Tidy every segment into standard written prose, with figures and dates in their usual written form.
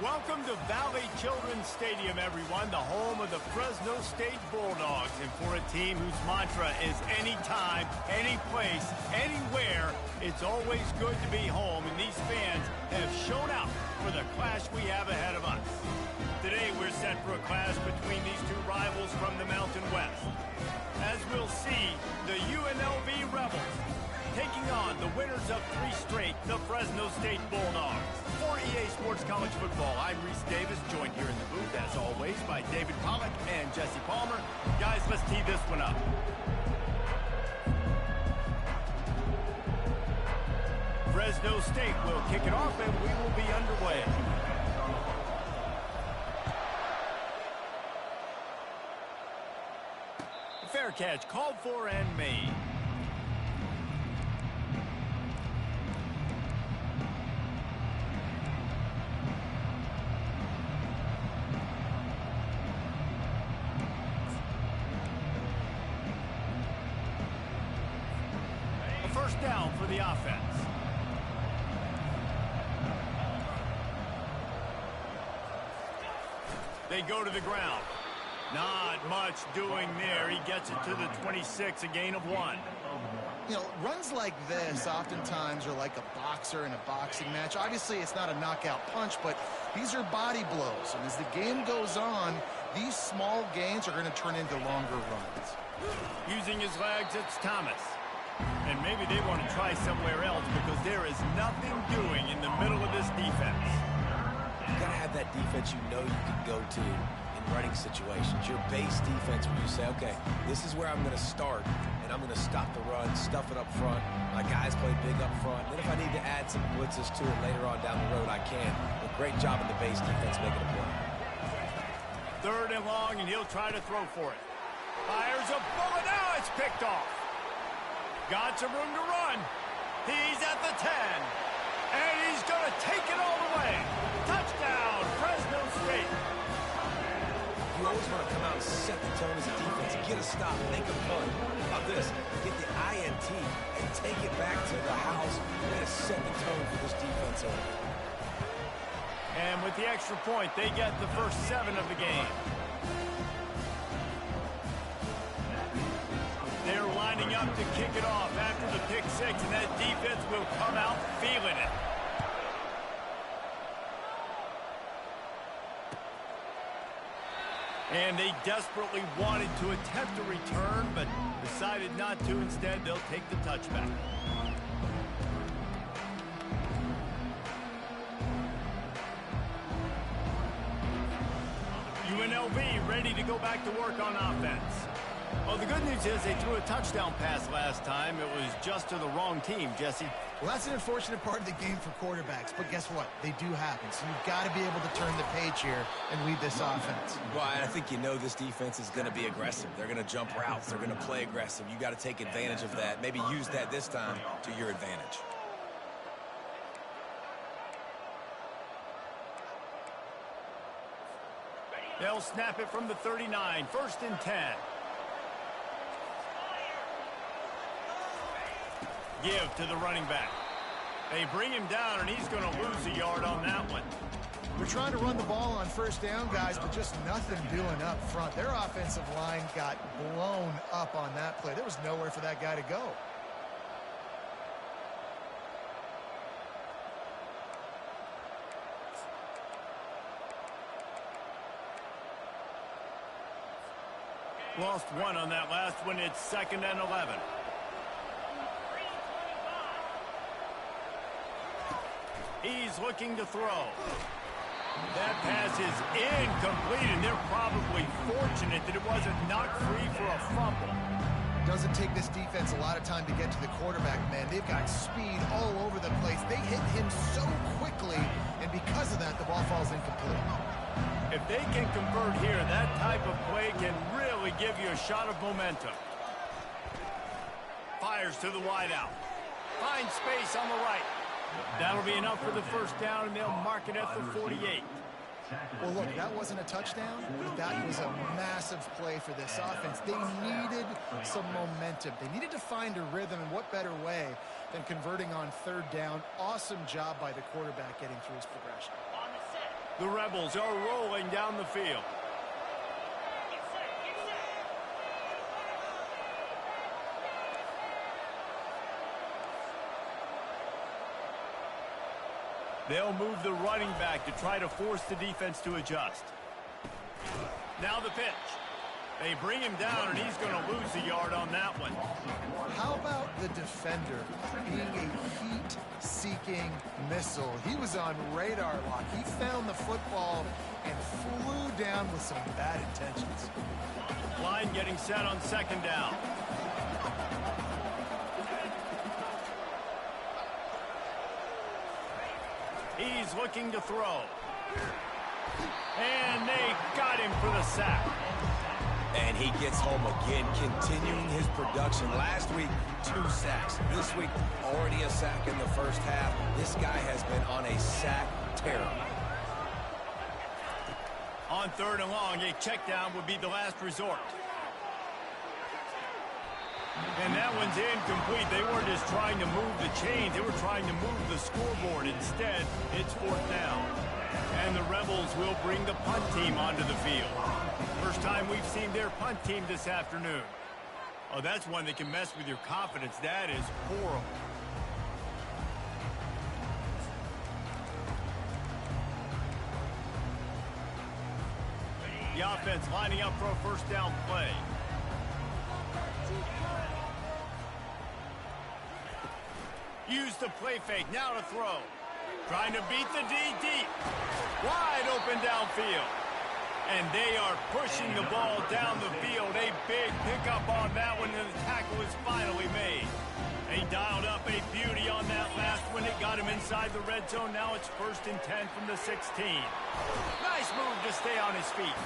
Welcome to Valley Children's Stadium, everyone, the home of the Fresno State Bulldogs. And for a team whose mantra is anytime, any place, anywhere, it's always good to be home. And these fans have shown out for the clash we have ahead of us. Today, we're set for a clash between these two rivals from the Mountain West. As we'll see, the UNLV Rebels taking on the winners of 3 straight, the Fresno State Bulldogs. For EA Sports College Football, I'm Reese Davis, joined here in the booth, as always, by David Pollack and Jesse Palmer. Guys, let's tee this one up. Fresno State will kick it off, and we will be underway. Fair catch called for and made. First down for the offense. They go to the ground. Not much doing there. He gets it to the 26, a gain of 1. You know, runs like this oftentimes are like a boxer in a boxing match. Obviously, it's not a knockout punch, but these are body blows. And as the game goes on, these small gains are going to turn into longer runs. Using his legs, it's Thomas. And maybe they want to try somewhere else because there is nothing doing in the middle of this defense. You got to have that defense you know you can go to in running situations. Your base defense where you say, okay, this is where I'm going to start, and I'm going to stop the run, stuff it up front. My guys play big up front. Then if I need to add some blitzes to it later on down the road, I can. But great job in the base defense making a play. 3rd and long, and he'll try to throw for it. Fires a bullet. Now it's picked off. Got some room to run. He's at the 10. And he's going to take it all the way. Touchdown, Fresno State. You always want to come out and set the tone as a defense. Get a stop, make a punt. How about this? Get the INT and take it back to the house. You're going to set the tone for this defense over. And with the extra point, they get the first 7 of the game. They're lining up to kick it off after the pick 6, and that defense will come out feeling it. And they desperately wanted to attempt a return, but decided not to. Instead, they'll take the touchback. UNLV ready to go back to work on offense. Well, the good news is they threw a touchdown pass last time. It was just to the wrong team, Jesse. Well, that's an unfortunate part of the game for quarterbacks, but guess what? They do happen, so you've got to be able to turn the page here and lead this offense. Well, I think you know this defense is going to be aggressive. They're going to jump routes. They're going to play aggressive. You got to take advantage of that. Maybe use that this time to your advantage. They'll snap it from the 39, 1st and 10. Give to the running back. They bring him down, and he's going to lose a yard on that one. We're trying to run the ball on 1st down, guys, but just nothing doing up front. Their offensive line got blown up on that play. There was nowhere for that guy to go. Lost 1 on that last one. It's 2nd and 11. He's looking to throw. That pass is incomplete, and they're probably fortunate that it wasn't knocked free for a fumble. Doesn't take this defense a lot of time to get to the quarterback, man. They've got speed all over the place. They hit him so quickly, and because of that, the ball falls incomplete. If they can convert here, that type of play can really give you a shot of momentum. Fires to the wideout. Finds space on the right. That'll be enough for the first down, and they'll mark it at the 48. Well, look, that wasn't a touchdown, but that was a massive play for this offense. They needed some momentum. They needed to find a rhythm, and what better way than converting on 3rd down. Awesome job by the quarterback getting through his progression. The Rebels are rolling down the field. They'll move the running back to try to force the defense to adjust. Now the pitch. They bring him down, and he's going to lose a yard on that one. How about the defender being a heat-seeking missile? He was on radar lock. He found the football and flew down with some bad intentions. Line getting set on second down. He's looking to throw. And they got him for the sack. And he gets home again, continuing his production. Last week, 2 sacks. This week, already a sack in the first half. This guy has been on a sack tear. On 3rd and long, a check down would be the last resort. And that one's incomplete. They weren't just trying to move the chains. They were trying to move the scoreboard. Instead, it's 4th down. And the Rebels will bring the punt team onto the field. First time we've seen their punt team this afternoon. Oh, that's one that can mess with your confidence. That is horrible. The offense lining up for a first down play. Use the play fake, now to throw. Trying to beat the D deep. Wide open downfield. And they are pushing the ball down the field. A big pickup on that one, and the tackle is finally made. They dialed up a beauty on that last one. It got him inside the red zone. Now it's 1st and 10 from the 16. Nice move to stay on his feet.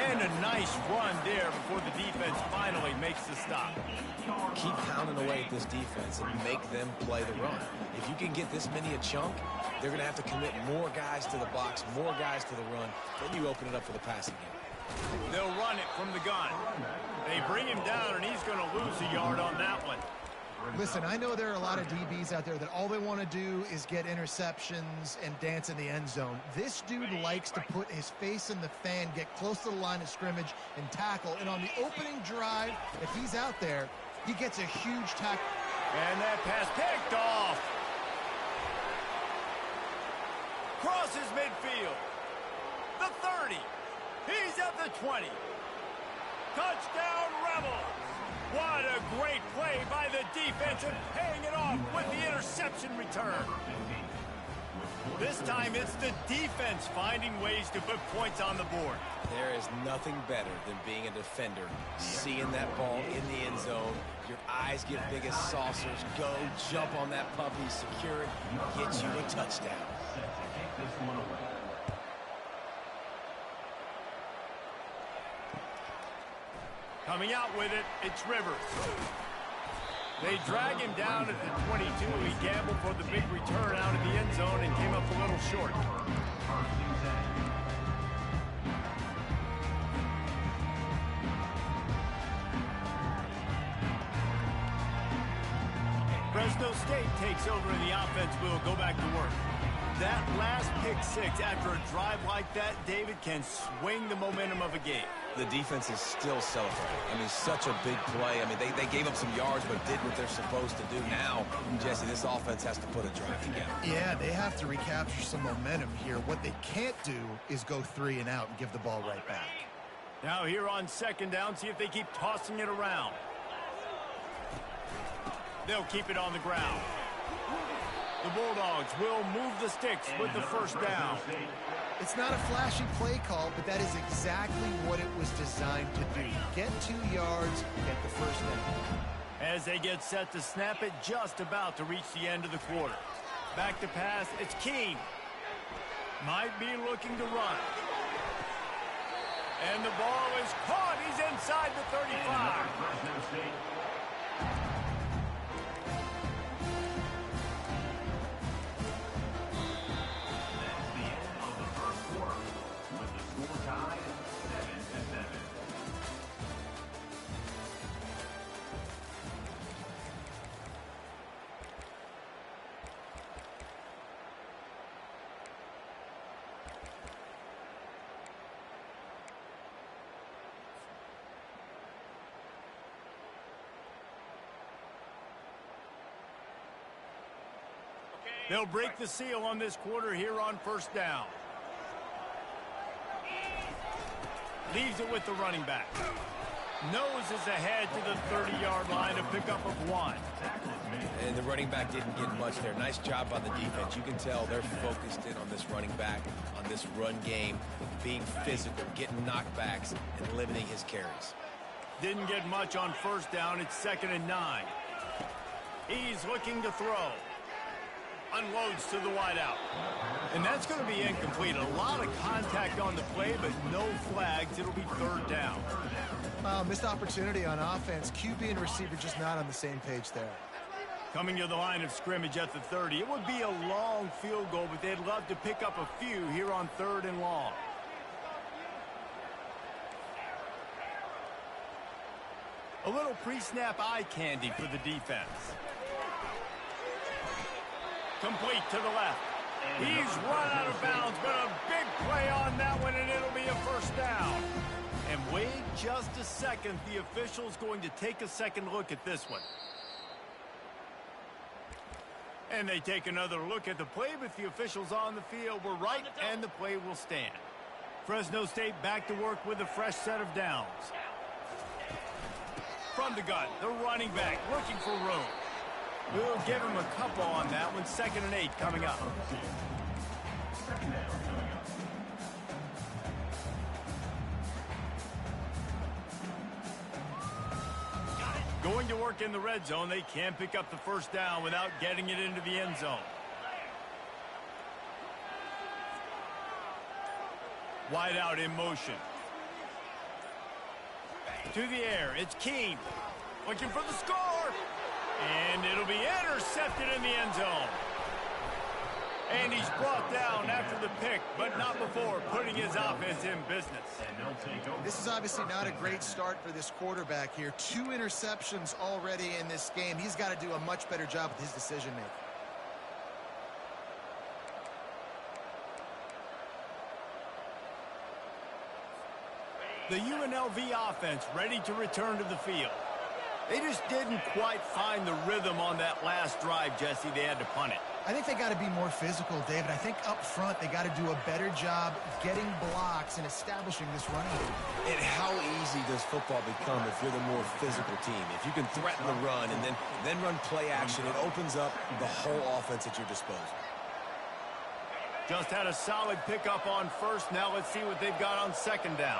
And a nice run there before the defense finally makes the stop. Keep pounding away at this defense and make them play the run. If you can get this many a chunk, they're going to have to commit more guys to the box, more guys to the run. Then you open it up for the passing game. They'll run it from the gun. They bring him down, and he's going to lose a yard on that one. Listen, I know there are a lot of DBs out there that all they want to do is get interceptions and dance in the end zone. This dude likes to put his face in the fan, get close to the line of scrimmage, and tackle. And on the opening drive, if he's out there, he gets a huge tackle. And that pass picked off. Crosses midfield. The 30. He's at the 20. Touchdown, Rebels. What a great play by the defense and paying it off with the interception return. This time it's the defense finding ways to put points on the board. There is nothing better than being a defender. Seeing that ball in the end zone, your eyes get big as saucers. Go, jump on that puppy, secure it, get you a touchdown. Coming out with it, it's Rivers. They drag him down at the 22. He gambled for the big return out of the end zone and came up a little short. Fresno State takes over and the offense will go back to work. That last pick six after a drive like that, David, can swing the momentum of a game. The defense is still celebrating. I mean, such a big play. I mean, they gave up some yards but did what they're supposed to do. Now, Jesse, this offense has to put a drive together. Yeah, they have to recapture some momentum here. What they can't do is go 3 and out and give the ball right back. Now here on second down, see if they keep tossing it around. They'll keep it on the ground. The Bulldogs will move the sticks with the first down. It's not a flashy play call, but that is exactly what it was designed to do. Get 2 yards, get the first down. As they get set to snap it, just about to reach the end of the quarter. Back to pass, it's King. Might be looking to run. And the ball is caught. He's inside the 35. They'll break the seal on this quarter here on first down. Leaves it with the running back. Noses ahead to the 30-yard line, a pickup of 1. And the running back didn't get much there. Nice job by the defense. You can tell they're focused in on this running back, on this run game, being physical, getting knockbacks, and limiting his carries. Didn't get much on first down. It's 2nd and 9. He's looking to throw. Unloads to the wideout. And that's going to be incomplete. A lot of contact on the play, but no flags. It'll be 3rd down. Missed opportunity on offense. QB and receiver just not on the same page there. Coming to the line of scrimmage at the 30. It would be a long field goal, but they'd love to pick up a few here on 3rd and long. A little pre-snap eye candy for the defense. Complete to the left. He's run out of bounds, but a big play on that one, and it'll be a 1st down. And wait just a second. The official's going to take a second look at this one. And they take another look at the play, but the officials on the field were right, and the play will stand. Fresno State back to work with a fresh set of downs. From the gun, the running back looking for room. We'll give him a couple on that one. 2nd and 8 coming up. Going to work in the red zone. They can't pick up the 1st down without getting it into the end zone. Wide out in motion. To the air. It's Keene. Looking for the score. And it'll be intercepted in the end zone. And he's brought down after the pick, but not before putting his offense in business. This is obviously not a great start for this quarterback here. 2 interceptions already in this game. He's got to do a much better job with his decision-making. The UNLV offense ready to return to the field. They just didn't quite find the rhythm on that last drive, Jesse. They had to punt it. I think they got to be more physical, David. I think up front they got to do a better job getting blocks and establishing this running game. And how easy does football become if you're the more physical team? If you can threaten the run and then run play action, it opens up the whole offense at your disposal. Just had a solid pickup on 1st. Now let's see what they've got on 2nd down.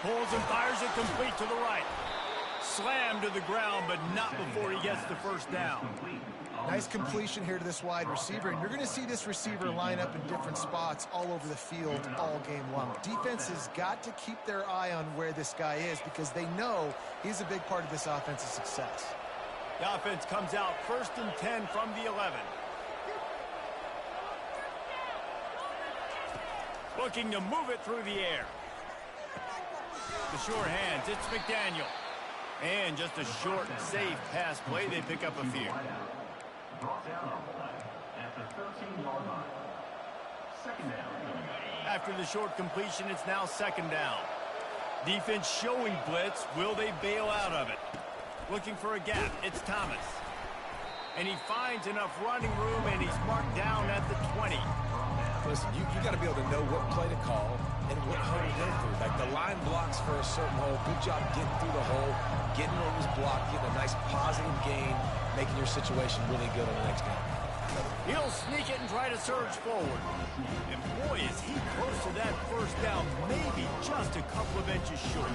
Pulls and fires it complete to the right. Slammed to the ground, but not before he gets the 1st down. Nice completion here to this wide receiver, and you're going to see this receiver line up in different spots all over the field all game long. Defense has got to keep their eye on where this guy is because they know he's a big part of this offense's success. The offense comes out 1st and 10 from the 11. Looking to move it through the air. The sure hands, it's McDaniel. And just a short and safe pass play, they pick up a few. After the short completion, it's now 2nd down. Defense showing blitz. Will they bail out of it? Looking for a gap. It's Thomas. And he finds enough running room, and he's marked down at the 20. Listen, you got to be able to know what play to call and what hole to go through. Like the line blocks for a certain hole. Good job getting through the hole, getting what was blocked, getting a nice positive gain, making your situation really good on the next game. He'll sneak it and try to surge forward. And boy, is he close to that 1st down, maybe just a couple of inches short.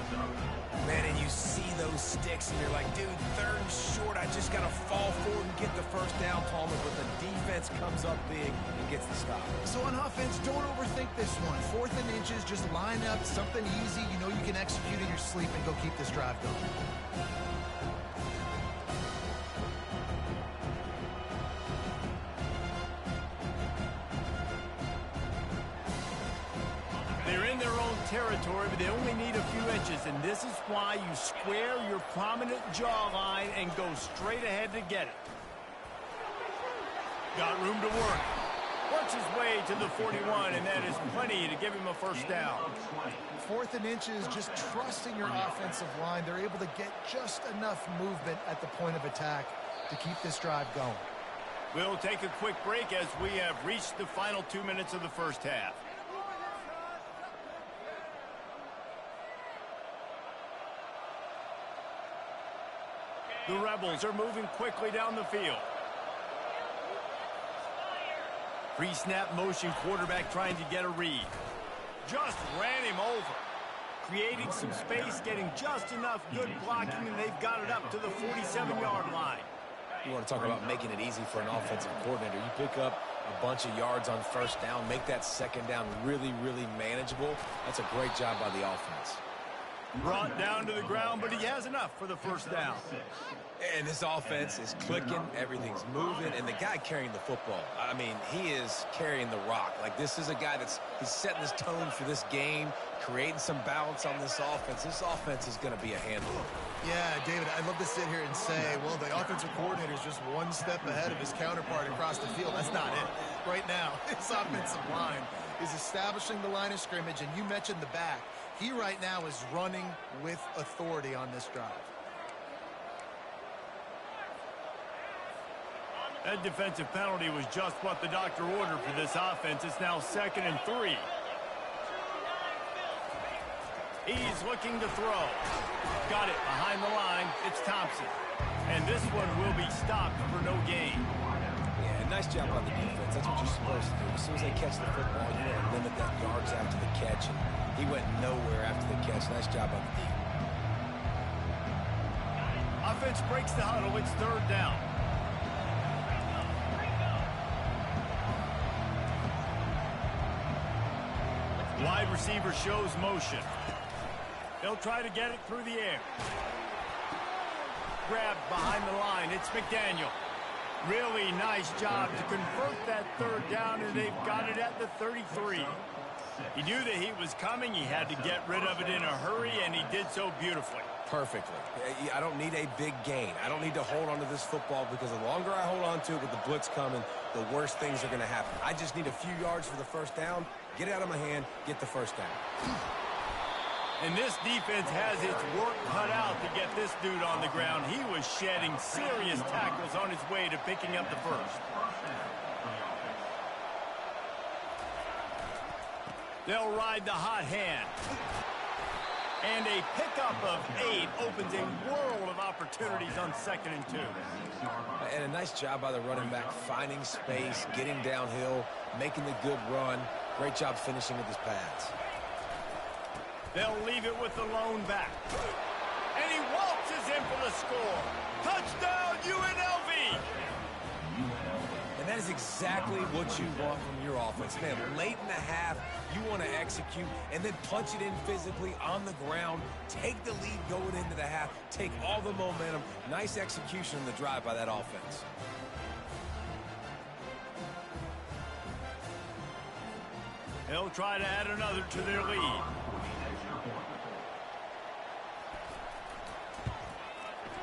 Man, and you see those sticks, and you're like, dude, 3rd and short. I just got to fall forward and get the 1st down, Palmer. But the defense comes up big and gets the stop. So on offense, don't overthink this one. 4th and inches, just line up something easy. You know you can execute in your sleep and go keep this drive going. Territory, but they only need a few inches, and this is why you square your prominent jawline and go straight ahead to get it. Got room to work. Works his way to the 41, and that is plenty to give him a first down. 4th and inches, just trusting your offensive line. They're able to get just enough movement at the point of attack to keep this drive going. We'll take a quick break as we have reached the final 2 minutes of the first half. The Rebels are moving quickly down the field. Pre-snap motion quarterback trying to get a read. Just ran him over. Creating some space, getting just enough good blocking, and they've got it up to the 47-yard line. You want to talk about making it easy for an offensive coordinator. You pick up a bunch of yards on first down, make that second down really, really manageable. That's a great job by the offense. Brought down to the ground, but he has enough for the first down. And this offense is clicking, everything's moving, and the guy carrying the football, I mean, he is carrying the rock. Like, this is a guy he's setting this tone for this game, creating some balance on this offense. This offense is going to be a handle. Yeah, David, I'd love to sit here and say, well, the offensive coordinator is just one step ahead of his counterpart across the field. That's not it. Right now, his offensive line is establishing the line of scrimmage, and you mentioned the back. He right now is running with authority on this drive. That defensive penalty was just what the doctor ordered for this offense. It's now 2nd and 3. He's looking to throw. Got it behind the line. It's Thompson. And this one will be stopped for no gain. Yeah, nice job on the defense. That's what you're supposed to do. As soon as they catch the football, you want to limit that yards after the catch. And he went nowhere after the catch. Nice job on the D. Offense breaks the huddle. It's 3rd down. Wide receiver shows motion. They'll try to get it through the air. Grabbed behind the line. It's McDaniel. Really nice job to convert that 3rd down, and they've got it at the 33. He knew that he was coming. He had to get rid of it in a hurry, and he did so beautifully. Perfectly. I don't need a big gain. I don't need to hold on to this football because the longer I hold on to it with the blitz coming, the worse things are going to happen. I just need a few yards for the first down, get it out of my hand, get the first down. And this defense has its work cut out to get this dude on the ground. He was shedding serious tackles on his way to picking up the first. They'll ride the hot hand. And a pickup of 8 opens a world of opportunities on 2nd and 2. And a nice job by the running back, finding space, getting downhill, making the good run. Great job finishing with his pads. They'll leave it with the lone back. And he waltzes in for the score. Touchdown, UNLV! And that is exactly what you want from your offense. Man, late in the half, you want to execute and then punch it in physically on the ground, take the lead going into the half, take all the momentum. Nice execution on the drive by that offense. They'll try to add another to their lead.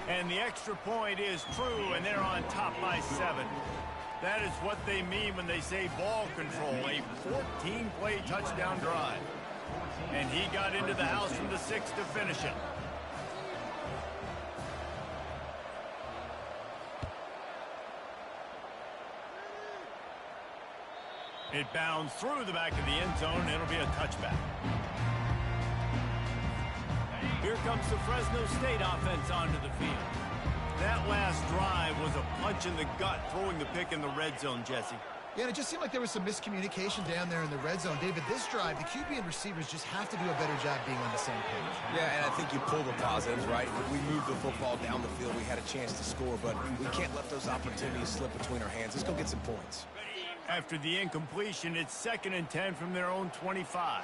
And the extra point is true, and they're on top by 7. That is what they mean when they say ball control, a 14-play touchdown drive. And he got into the house from the 6 to finish it. It bounds through the back of the end zone, and it'll be a touchback. Here comes the Fresno State offense onto the field. That last drive was a punch in the gut, throwing the pick in the red zone, Jesse. Yeah, and it just seemed like there was some miscommunication down there in the red zone. David, this drive, the QB and receivers just have to do a better job being on the same page. Yeah, and I think you pull the positives, right? We moved the football down the field. We had a chance to score, but we can't let those opportunities slip between our hands. Let's go get some points. After the incompletion, it's 2nd and 10 from their own 25.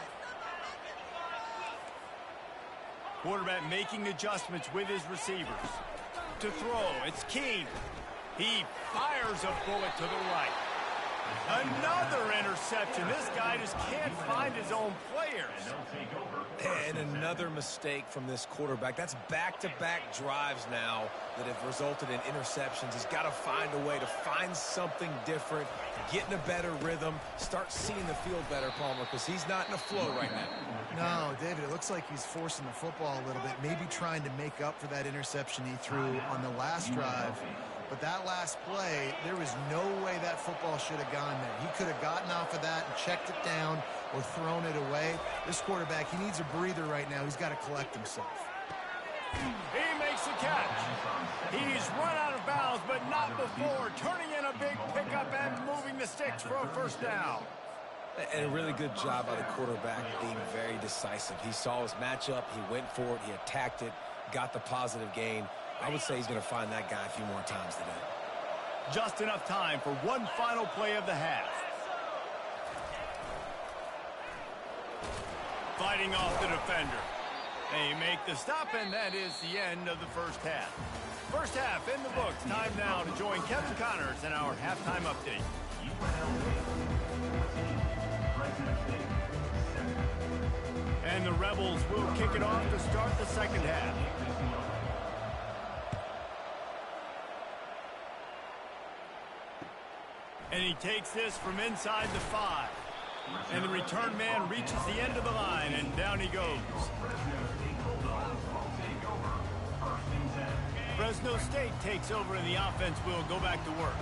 Quarterback making adjustments with his receivers. To throw, it's King. He fires a bullet to the right. Another interception. This guy just can't find his own players. And another mistake from this quarterback. That's back-to-back drives now that have resulted in interceptions. He's got to find a way to find something different, get in a better rhythm, start seeing the field better, Palmer, because he's not in a flow right now. No, David, it looks like he's forcing the football a little bit, maybe trying to make up for that interception he threw on the last drive. But that last play, there was no way that football should have gone there. He could have gotten off of that and checked it down or thrown it away. This quarterback, he needs a breather right now. He's got to collect himself. He makes the catch. He's run out of bounds, but not before turning in a big pickup and moving the sticks for a first down. And a really good job by the quarterback being very decisive. He saw his matchup, he went for it, he attacked it, got the positive gain. I would say he's going to find that guy a few more times today. Just enough time for one final play of the half. Fighting off the defender. They make the stop, and that is the end of the first half. First half in the books. Time now to join Kevin Connors in our halftime update. And the Rebels will kick it off to start the second half. And he takes this from inside the 5. And the return man reaches the end of the line, and down he goes. Fresno State takes over, and the offense will go back to work.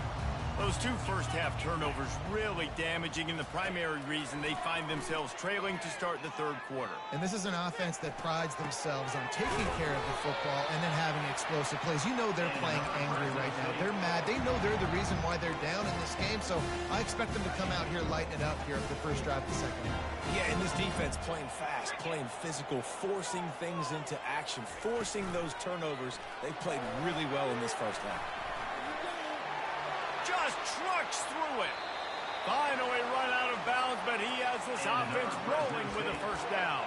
Those two first-half turnovers really damaging, and the primary reason they find themselves trailing to start the third quarter. And this is an offense that prides themselves on taking care of the football and then having explosive plays. You know they're playing angry right now. They're mad. They know they're the reason why they're down in this game, so I expect them to come out here, lighten it up here at the first drive of the second half. Yeah, and this defense playing fast, playing physical, forcing things into action, forcing those turnovers. They played really well in this first half. Just trucks through it. Finally run out of bounds, but he has this offense rolling with a first down.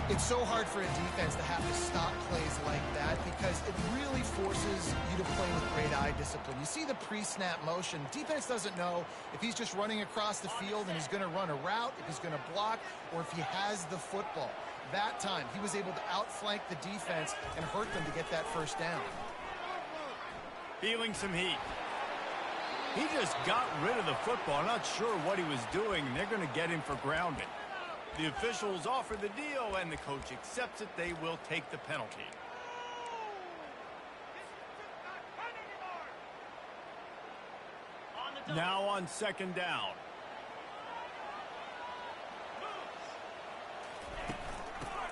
It's so hard for a defense to have to stop plays like that because it really forces you to play with great eye discipline. You see the pre-snap motion. Defense doesn't know if he's just running across the field and he's going to run a route, if he's going to block, or if he has the football. That time, he was able to outflank the defense and hurt them to get that first down. Feeling some heat. He just got rid of the football. I'm not sure what he was doing, and they're going to get him for grounding. The officials offer the deal, and the coach accepts it. They will take the penalty. Now on second down.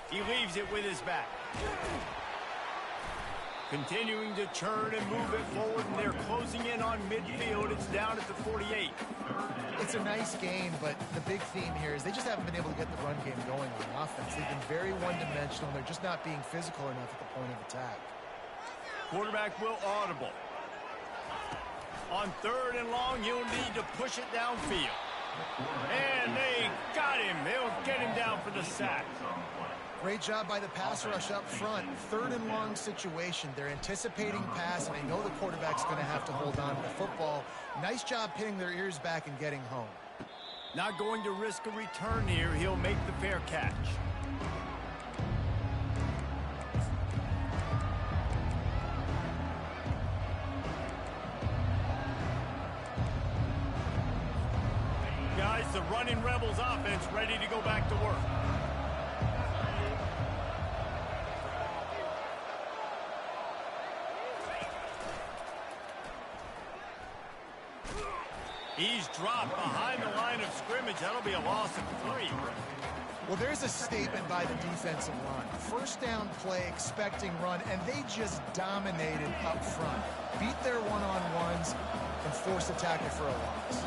He leaves it with his back. Continuing to churn and move it forward, and they're closing in on midfield. It's down at the 48. It's a nice game, but the big theme here is they just haven't been able to get the run game going on offense. They've been very one-dimensional. They're just not being physical enough at the point of attack. Quarterback will audible. On third and long, he'll need to push it downfield. And they got him. They'll get him down for the sack. Great job by the pass rush up front. Third and long situation. They're anticipating pass, and I know the quarterback's going to have to hold on to the football. Nice job pinning their ears back and getting home. Not going to risk a return here. He'll make the fair catch. Guys, the running Rebels offense ready to go back to work. He's dropped behind the line of scrimmage. That'll be a loss of 3. Well, there's a statement by the defensive line. First down play, expecting run, and they just dominated up front. Beat their one-on-ones and forced a tackle for a loss.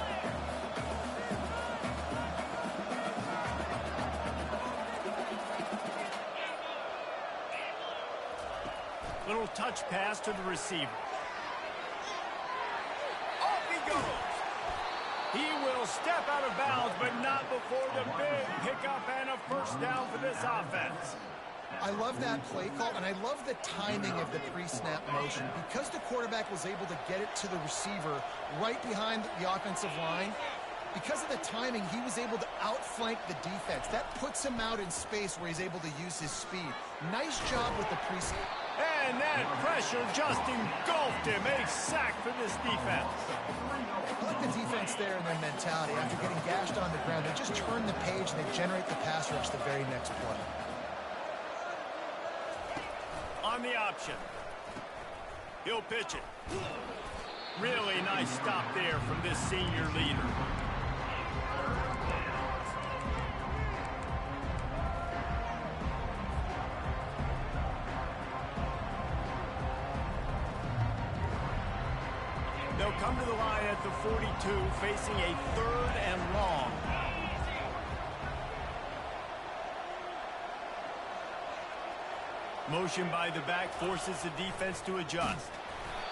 Little touch pass to the receiver. Off he goes. He will step out of bounds, but not before the big pickup and a first down for this offense. I love that play call, and I love the timing of the pre-snap motion. Because the quarterback was able to get it to the receiver right behind the offensive line, Because of the timing, he was able to outflank the defense. That puts him out in space where he's able to use his speed. Nice job with the pre-snap. And that pressure just engulfed him. A sack for this defense. I like the defense there and their mentality. After getting gashed on the ground, they just turn the page and they generate the pass rush the very next play. On the option. He'll pitch it. Really nice stop there from this senior leader. They'll come to the line at the 42, facing a 3rd and long. Motion by the back forces the defense to adjust.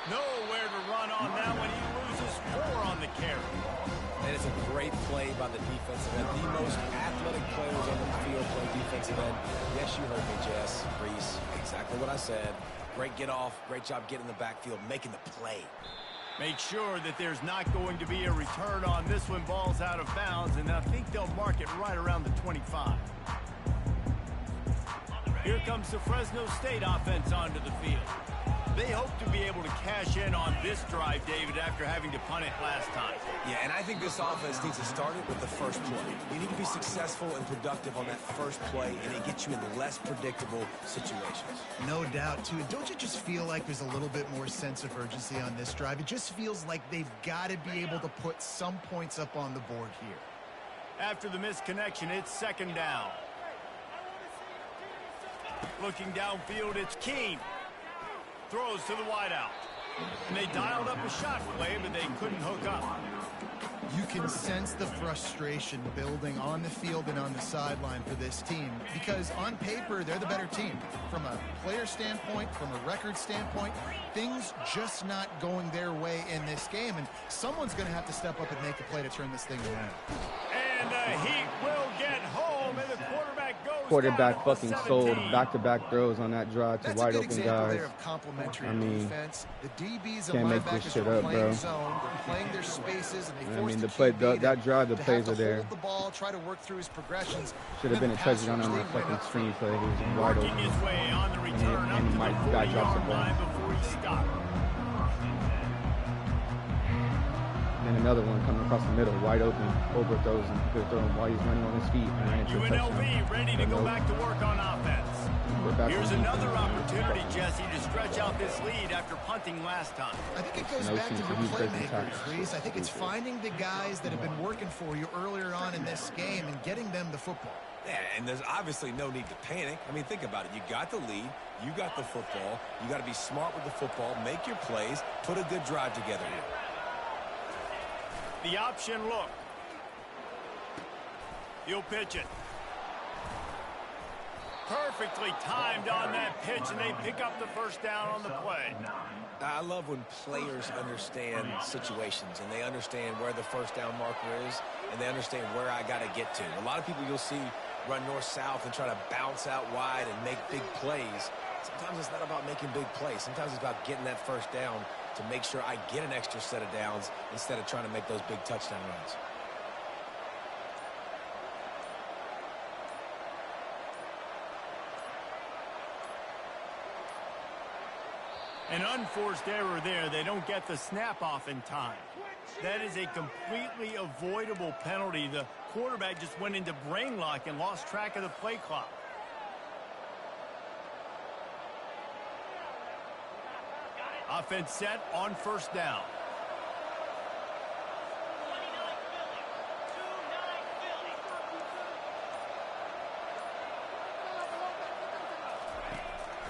Nowhere to run on that one. He loses 4 on the carry. And it's a great play by the defensive end. The most athletic players on the field play defensive end. Yes, you heard me, Jess, Reese. Exactly what I said. Great get off. Great job getting in the backfield, making the play. Make sure that there's not going to be a return on this one. Ball's out of bounds, and I think they'll mark it right around the 25. Here comes the Fresno State offense onto the field. They hope to be able to cash in on this drive, David, after having to punt it last time. Yeah, and I think this offense needs to start it with the first play. You need to be successful and productive on that first play, and it gets you in less predictable situations. No doubt, too. And don't you just feel like there's a little bit more sense of urgency on this drive? It just feels like they've got to be able to put some points up on the board here. After the misconnection, it's 2nd down. Looking downfield, it's Keene. Throws to the wideout. And they dialed up a shot play, but they couldn't hook up. You can sense the frustration building on the field and on the sideline for this team because on paper, they're the better team. From a player standpoint, from a record standpoint, things just not going their way in this game, and someone's going to have to step up and make a play to turn this thing around. And the Heat will get home, and the quarterback goes Quarterback fucking sold back-to-back throws on that drive to wide open guys. I mean, defense. The DBs can't make this shit up, bro. Zone, playing their spaces, and they I mean, the play, that drive, the plays are there. Hold the ball, try to work through his progressions. Should have been a touchdown on that fucking screen play. He was wide open. His way on the return, and my guy drops the ball. Before he stopped. And another one coming across the middle, wide open, overthrows and could throw him while he's running on his feet. And ran into a touchdown. UNLV ready to go back to work on offense. Here's another opportunity, Jesse, to stretch out this lead after punting last time. I think it goes back to the playmakers, Reese. I think it's finding the guys that have been working for you earlier on in this game and getting them the football. Yeah, and there's obviously no need to panic. I mean, think about it. You got the lead. You got the football. You got to be smart with the football. Make your plays. Put a good drive together here. The option look. He'll pitch it. Perfectly timed on that pitch, and they pick up the first down on the play. I love when players understand situations, and they understand where the first down marker is, and they understand where I got to get to. A lot of people you'll see run north-south and try to bounce out wide and make big plays. Sometimes it's not about making big plays. Sometimes it's about getting that first down to make sure I get an extra set of downs instead of trying to make those big touchdown runs. An unforced error there. They don't get the snap off in time. That is a completely avoidable penalty. The quarterback just went into brain lock and lost track of the play clock. Offense set on first down.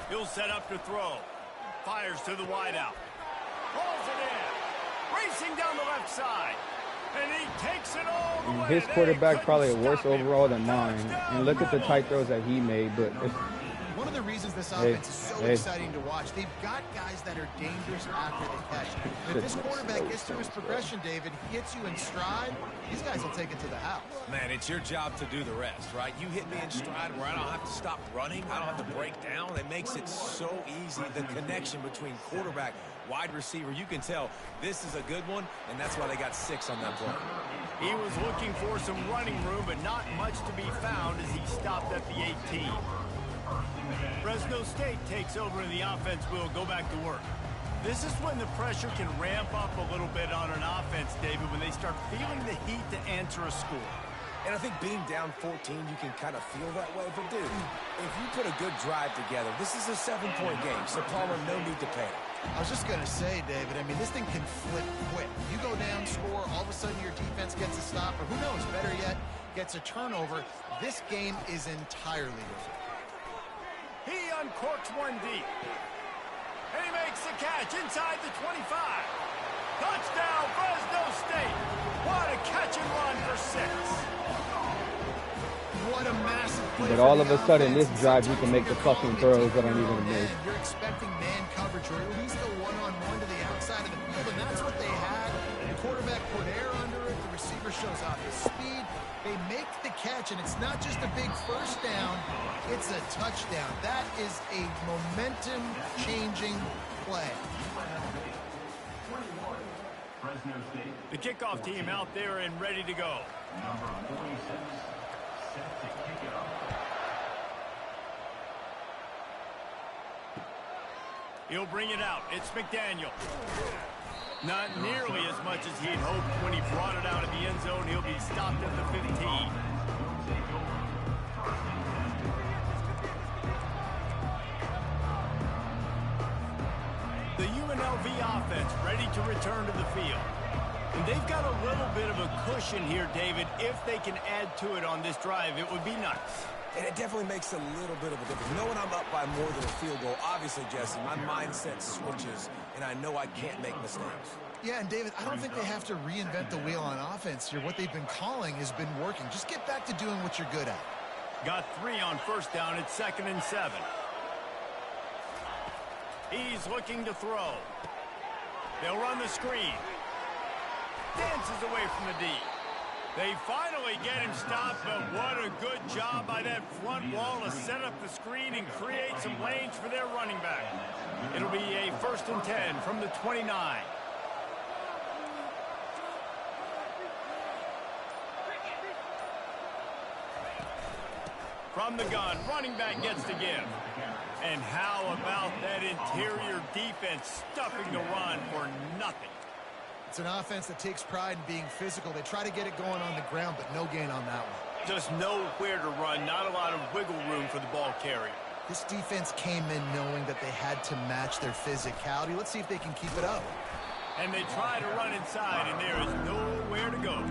He'll set up to throw. Fires to the wideout. Rolls it in. Racing down the left side. And he takes it all the way. His quarterback probably a worse overall than mine. And look at the tight throws that he made. But one of the reasons this offense is so exciting to watch, they've got guys that are dangerous after the catch. If this quarterback gets through his progression, David, he hits you in stride, these guys will take it to the house. Man, it's your job to do the rest, right? You hit me in stride where I don't have to stop running. I don't have to break down. It makes it so easy, the connection between quarterback, wide receiver. You can tell this is a good one, and that's why they got 6 on that play. He was looking for some running room, but not much to be found as he stopped at the 18. Fresno State takes over and the offense will go back to work. This is when the pressure can ramp up a little bit on an offense, David, when they start feeling the heat to answer a score. And I think being down 14, you can kind of feel that way. But, dude, if you put a good drive together, this is a 7-point game, so Palmer, no need to panic. I was just going to say, David, I mean, this thing can flip quick. You go down, score, all of a sudden your defense gets a stop, or who knows, better yet, gets a turnover. This game is entirely different. He uncorks one deep. And he makes the catch inside the 25. Touchdown, Fresno State. What a catch and run for 6. What a massive play. But all of a sudden, this drive, you can make the fucking throws that I need to make. You're expecting man coverage, or at least a one-on-one to the outside of the field, and that's what they had. The quarterback put air under it. The receiver shows off his speed. They make the catch, and it's not just a big first down. It's a touchdown. That is a momentum-changing play. The kickoff team out there and ready to go. Number 46, set to kick it off. He'll bring it out. It's McDaniel. Not nearly as much as he'd hoped when he brought it out of the end zone. He'll be stopped at the 15. The UNLV offense ready to return to the field. And they've got a little bit of a cushion here, David. If they can add to it on this drive, it would be nice. And it definitely makes a little bit of a difference. Knowing I'm up by more than a field goal, obviously, Jesse, my mindset switches, and I know I can't make mistakes. Yeah, and David, I don't think they have to reinvent the wheel on offense here. What they've been calling has been working. Just get back to doing what you're good at. Got 3 on first down. It's 2nd and 7. He's looking to throw. They'll run the screen. Dances away from the D. They finally get him stopped, but what a good job by that front wall to set up the screen and create some lanes for their running back. It'll be a 1st and 10 from the 29. From the gun, running back gets to give. And how about that interior defense stuffing the run for nothing? It's an offense that takes pride in being physical. They try to get it going on the ground, but no gain on that one. Just nowhere to run, not a lot of wiggle room for the ball carrier. This defense came in knowing that they had to match their physicality. Let's see if they can keep it up. And they try to run inside, and there is nowhere to go.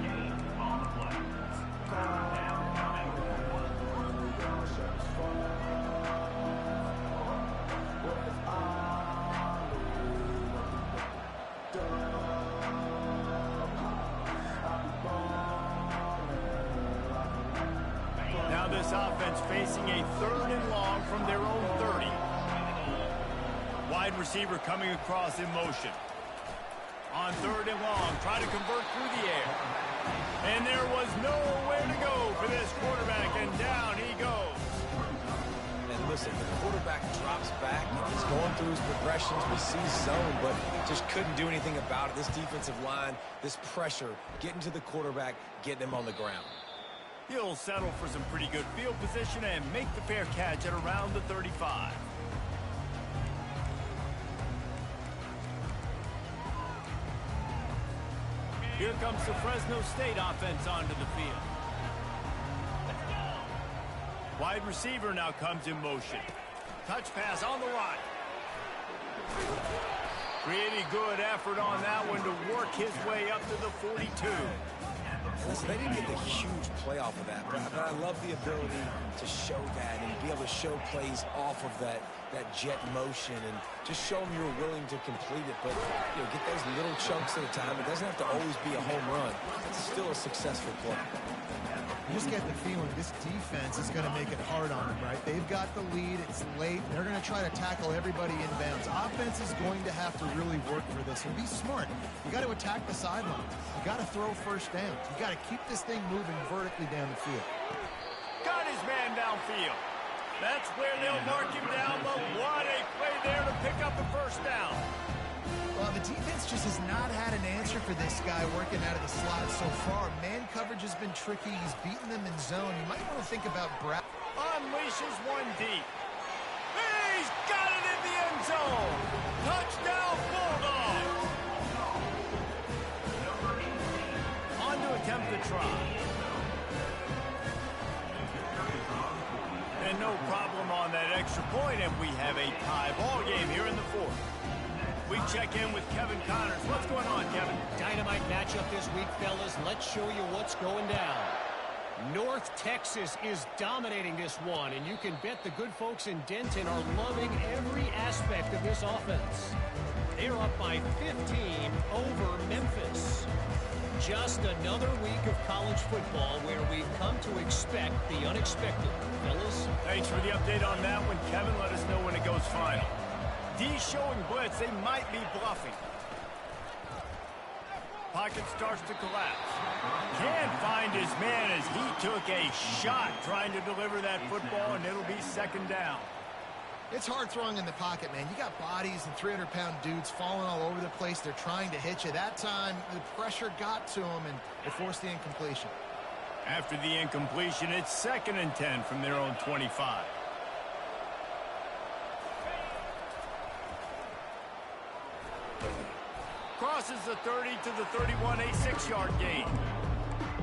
Now this offense facing a 3rd and long from their own 30. Wide receiver coming across in motion. On 3rd and long, trying to convert through the air. And there was nowhere to go for this quarterback, and down he goes. And listen, the quarterback drops back, and he's going through his progressions. We see zone, but just couldn't do anything about it. This defensive line, this pressure, getting to the quarterback, getting him on the ground. He'll settle for some pretty good field position and make the fair catch at around the 35. Here comes the Fresno State offense onto the field. Wide receiver now comes in motion. Touch pass on the run. Pretty good effort on that one to work his way up to the 42. And listen, they didn't get the huge play off of that, but I love the ability to show that and be able to show plays off of that jet motion and just show them you're willing to complete it. But, you know, get those little chunks at a time. It doesn't have to always be a home run. It's still a successful play. You just get the feeling this defense is going to make it hard on them, right? They've got the lead. It's late. They're going to try to tackle everybody inbounds. Offense is going to have to really work for this and be smart. You got to attack the sidelines. You got to throw first downs. You got to keep this thing moving vertically down the field. Got his man downfield. That's where they'll mark him down, but what a play there to pick up the first down. Well, the defense just has not had an answer for this guy working out of the slot so far. Man coverage has been tricky. He's beaten them in zone. You might want to think about Brad. Unleashes one deep. He's got it in the end zone. Touchdown, Bulldogs. On to attempt the try. And no problem on that extra point, and we have a tie ball game here in the fourth. We check in with Kevin Connors. What's going on, Kevin? Dynamite matchup this week, fellas. Let's show you what's going down. North Texas is dominating this one, and you can bet the good folks in Denton are loving every aspect of this offense. They're up by 15 over Memphis. Just another week of college football where we've come to expect the unexpected. Fellas? Thanks for the update on that one, Kevin. Let us know when it goes final. D showing blitz. They might be bluffing. Pocket starts to collapse. Can't find his man as he took a shot trying to deliver that football, and it'll be second down. It's hard throwing in the pocket, man. You got bodies and 300-pound dudes falling all over the place. They're trying to hit you. That time, the pressure got to them, and it forced the incompletion. After the incompletion, it's 2nd and 10 from their own 25. Crosses the 30 to the 31, a 6-yard gain.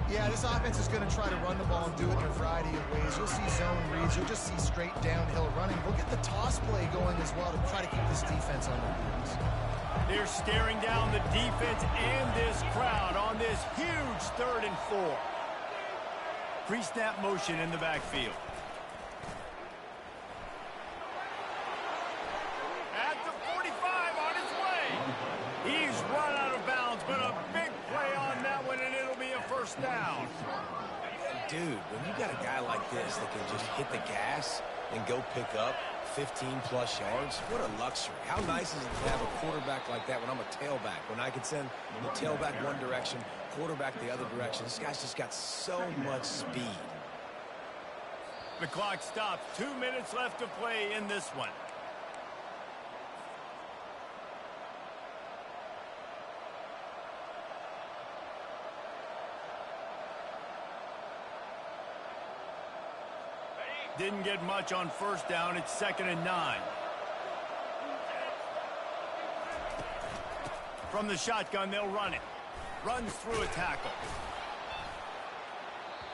Yeah, this offense is going to try to run the ball and do it in a variety of ways. You'll see zone reads. You'll just see straight downhill running. We'll get the toss play going as well to try to keep this defense on their heels. They're staring down the defense and this crowd on this huge 3rd and 4. Pre-snap motion in the backfield. At the 45 on his way. He's run out of bounds, but a big play on that one, and it'll be a first down. Dude, when you got a guy like this that can just hit the gas and go pick up 15-plus yards, what a luxury. How nice is it to have a quarterback like that when I'm a tailback, when I can send the tailback one direction, quarterback the other direction. This guy's just got so much speed. The clock stops. 2 minutes left to play in this one. Didn't get much on first down. It's 2nd and 9. From the shotgun, they'll run it. Runs through a tackle.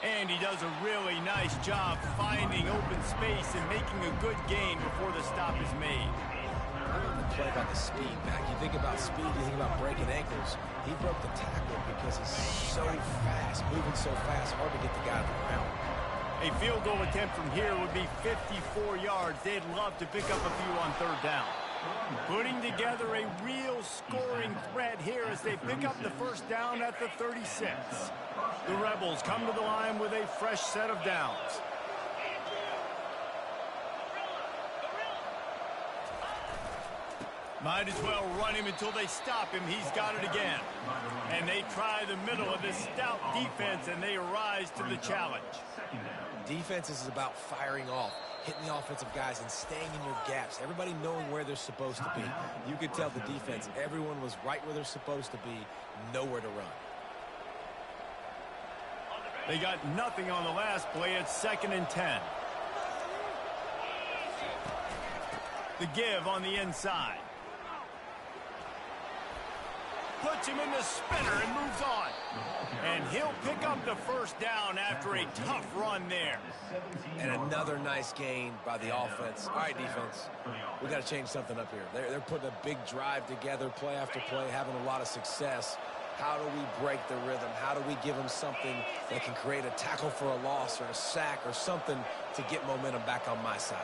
And he does a really nice job finding open space and making a good gain before the stop is made. I love the play about the speed, Mac. You think about speed, you think about breaking ankles. He broke the tackle because he's so fast, moving so fast, hard to get the guy on the ground. A field goal attempt from here would be 54 yards. They'd love to pick up a few on 3rd down. Putting together a real scoring threat here as they pick up the first down at the 36. The Rebels come to the line with a fresh set of downs. Might as well run him until they stop him. He's got it again. And they try the middle of this stout defense, and they rise to the challenge. Defense is about firing off, hitting the offensive guys and staying in your gaps. Everybody knowing where they're supposed to be. You could tell the defense, everyone was right where they're supposed to be, nowhere to run. They got nothing on the last play. It's 2nd and 10. The give on the inside. Puts him in the spinner and moves on. And he'll pick up the first down after a tough run there. And another nice gain by the offense. All right, defense, we got to change something up here. They're putting a big drive together, play after play, having a lot of success. How do we break the rhythm? How do we give them something that can create a tackle for a loss or a sack or something to get momentum back on my side?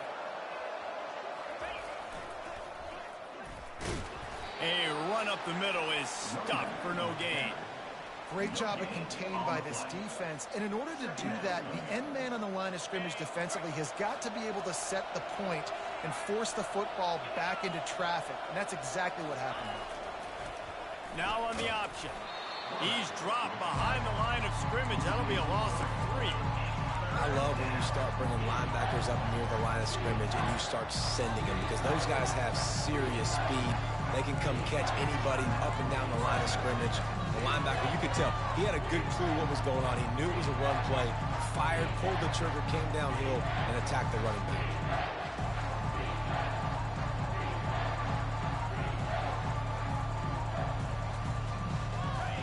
A run up the middle is stopped for no gain. Great job of contained by this defense. And in order to do that, the end man on the line of scrimmage defensively has got to be able to set the point and force the football back into traffic. And that's exactly what happened. Now on the option. He's dropped behind the line of scrimmage. That'll be a loss of 3. I love when you start bringing linebackers up near the line of scrimmage and you start sending them, because those guys have serious speed. They can come catch anybody up and down the line of scrimmage. The linebacker, you could tell, he had a good clue what was going on. He knew it was a run play, fired, pulled the trigger, came downhill, and attacked the running back.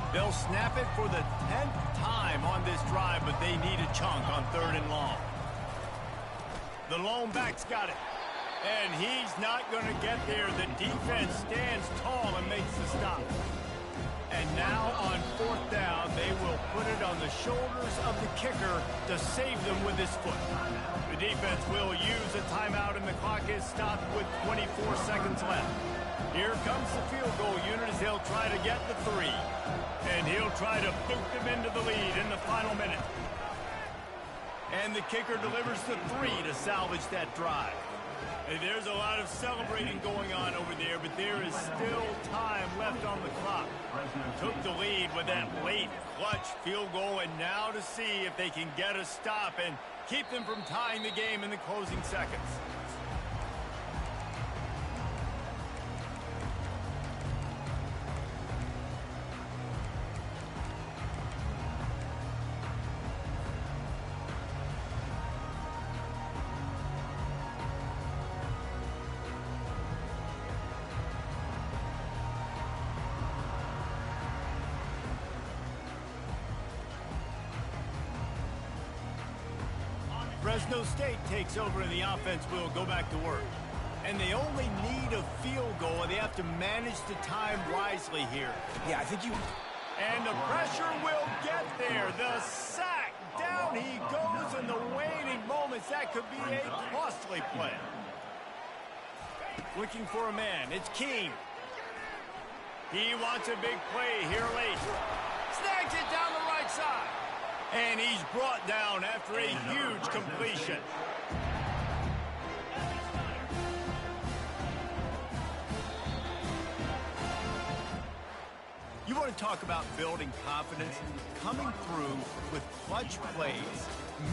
They'll snap it for the 10th time on this drive, but they need a chunk on 3rd and long. The lone back's got it. And he's not going to get there. The defense stands tall and makes the stop. And now on 4th down, they will put it on the shoulders of the kicker to save them with his foot. The defense will use a timeout, and the clock is stopped with 24 seconds left. Here comes the field goal unit as he'll try to get the 3. And he'll try to boot them into the lead in the final minute. And the kicker delivers the 3 to salvage that drive. Hey, there's a lot of celebrating going on over there, but there is still time left on the clock. Took the lead with that late clutch field goal, and now to see if they can get a stop and keep them from tying the game in the closing seconds. Fresno State takes over and the offense will go back to work. And they only need a field goal, and they have to manage the time wisely here. Yeah, I think you... And the pressure will get there. The sack. Down he goes in the waning moments. That could be a costly play. Looking for a man. It's Keene. He wants a big play here late. Snags it down the right side. And he's brought down after a huge completion. You want to talk about building confidence? Coming through with clutch plays,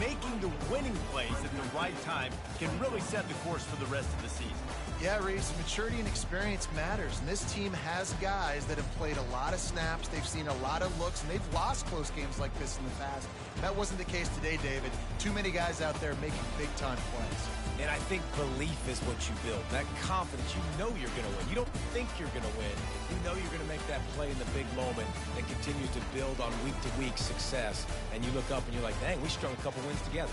making the winning plays at the right time can really set the course for the rest of the season. Yeah, Reese, maturity and experience matters, and this team has guys that have played a lot of snaps, they've seen a lot of looks, and they've lost close games like this in the past. That wasn't the case today, David. Too many guys out there making big-time plays. And I think belief is what you build. That confidence, you know you're going to win. You don't think you're going to win. You know you're going to make that play in the big moment and continue to build on week-to-week success. And you look up and you're like, dang, we strung a couple wins together.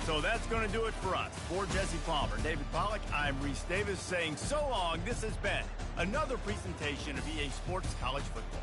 So that's going to do it for us. For Jesse Palmer, David Pollack, I'm Reese Davis saying so long. This has been another presentation of EA Sports College Football.